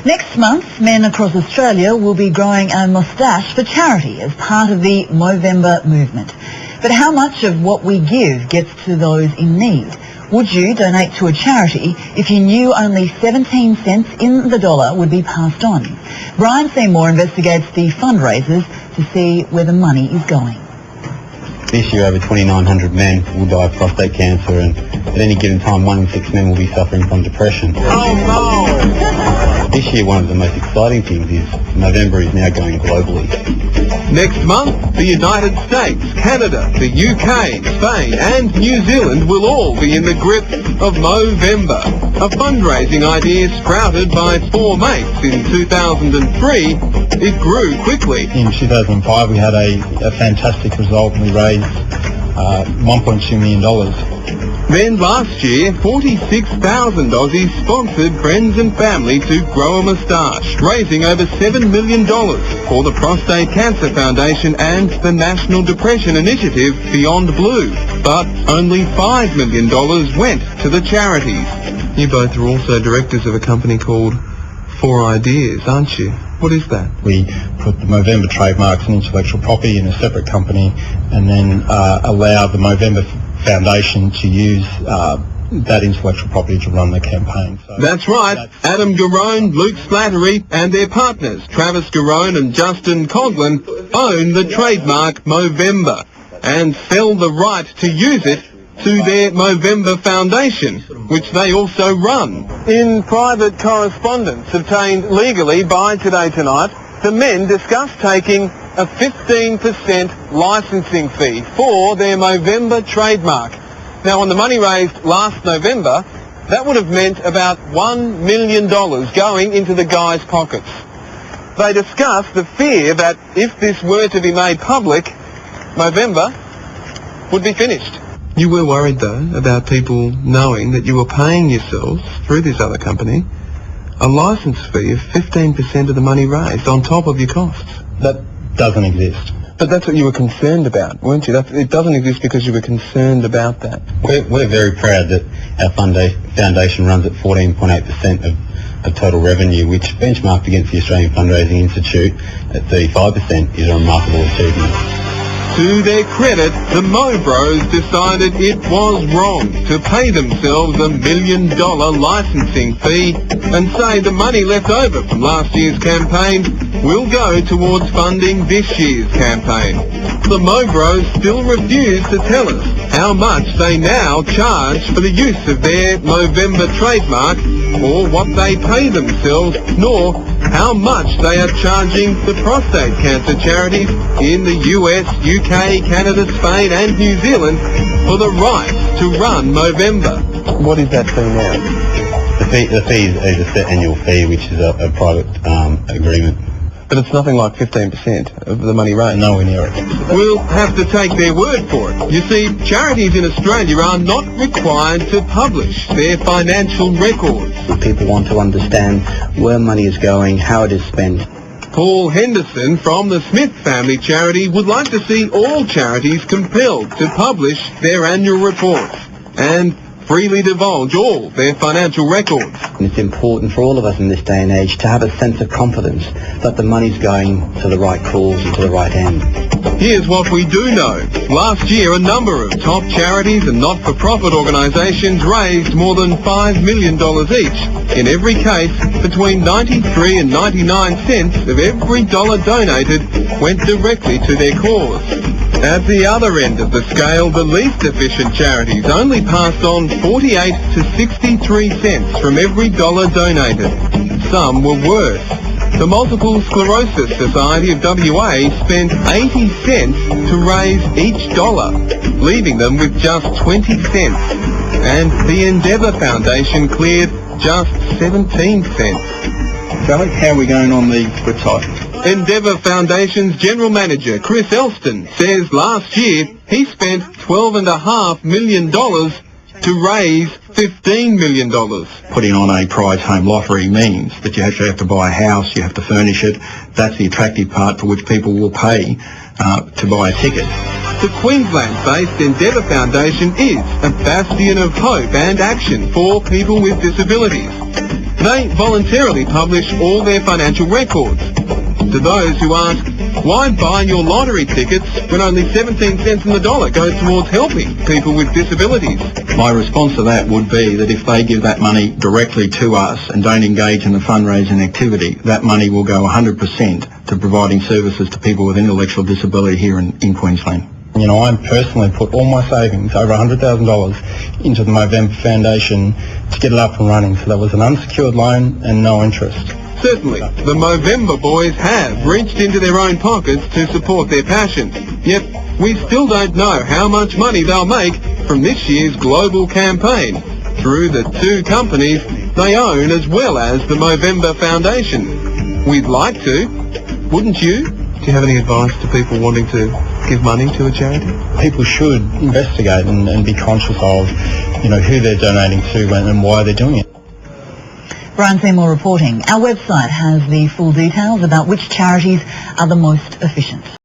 Next month, men across Australia will be growing a moustache for charity as part of the Movember movement. But how much of what we give gets to those in need? Would you donate to a charity if you knew only 17 cents in the dollar would be passed on? Brian Seymour investigates the fundraisers to see where the money is going. This year, over 2,900 men will die of prostate cancer, and at any given time, 1 in 6 men will be suffering from depression. Oh no! This year, one of the most exciting things is Movember is now going globally. Next month, the United States, Canada, the UK, Spain and New Zealand will all be in the grip of Movember, a fundraising idea sprouted by 4 mates in 2003. It grew quickly. In 2005 we had a fantastic result and we raised $1.2 million. Then last year, 46,000 Aussies sponsored friends and family to grow a moustache, raising over $7 million for the Prostate Cancer Foundation and the National Depression Initiative Beyond Blue. But only $5 million went to the charities. You both are also directors of a company called 4 Ideas, aren't you? What is that? We put the Movember trademarks and intellectual property in a separate company and then allow the Movember Foundation to use that intellectual property to run the campaign. So that's right. Adam Garone, Luke Slattery and their partners, Travis Garone and Justin Coughlin, own the trademark Movember and sell the right to use it to their Movember Foundation, which they also run. In private correspondence obtained legally by Today Tonight, the men discussed taking a 15% licensing fee for their Movember trademark. Now, on the money raised last November, that would have meant about $1 million going into the guys' pockets. They discussed the fear that if this were to be made public, Movember would be finished. You were worried, though, about people knowing that you were paying yourselves, through this other company, a license fee of 15% of the money raised on top of your costs. that doesn't exist. But that's what you were concerned about, weren't you? It doesn't exist because you were concerned about that. We're very proud that our foundation runs at 14.8% of total revenue, which benchmarked against the Australian Fundraising Institute at 35% is a remarkable achievement. To their credit, the Mo Bros decided it was wrong to pay themselves $1 million licensing fee and say the money left over from last year's campaign will go towards funding this year's campaign. The Mo Bros still refuse to tell us how much they now charge for the use of their Movember trademark or what they pay themselves, nor how much they are charging the prostate cancer charities in the US, UK, Canada, Spain and New Zealand for the right to run Movember. What is that fee now? The fee is a set annual fee, which is a private agreement. But it's nothing like 15% of the money raised. Nowhere near it. We'll have to take their word for it. You see, charities in Australia are not required to publish their financial records. People want to understand where money is going, how it is spent. Paul Henderson from the Smith Family Charity would like to see all charities compelled to publish their annual reports and freely divulge all their financial records. It's important for all of us in this day and age to have a sense of confidence that the money's going to the right cause and to the right end. Here's what we do know. Last year, a number of top charities and not-for-profit organisations raised more than $5 million each. In every case, between 93 and 99 cents of every dollar donated went directly to their cause. At the other end of the scale, the least efficient charities only passed on 48 to 63 cents from every dollar donated. Some were worse. The Multiple Sclerosis Society of WA spent 80 cents to raise each dollar, leaving them with just 20 cents. And the Endeavour Foundation cleared just 17 cents. So how are we going on the flip side? Endeavour Foundation's General Manager, Chris Elston, says last year he spent $12.5 million to raise $15 million. Putting on a prize home lottery means that you actually have to buy a house, you have to furnish it. That's the attractive part for which people will pay to buy a ticket. The Queensland-based Endeavour Foundation is a bastion of hope and action for people with disabilities. They voluntarily publish all their financial records. To those who ask, why buy your lottery tickets when only 17 cents in the dollar goes towards helping people with disabilities? My response to that would be that if they give that money directly to us and don't engage in the fundraising activity, that money will go 100% to providing services to people with intellectual disability here in Queensland. You know, I personally put all my savings, over $100,000, into the Movember Foundation to get it up and running. So that was an unsecured loan and no interest. Certainly, the Movember boys have reached into their own pockets to support their passion. Yet, we still don't know how much money they'll make from this year's global campaign through the two companies they own as well as the Movember Foundation. We'd like to, wouldn't you? Do you have any advice to people wanting to give money to a charity? People should investigate and be conscious of, you know, who they're donating to and why they're doing it. Brian Seymour reporting. Our website has the full details about which charities are the most efficient.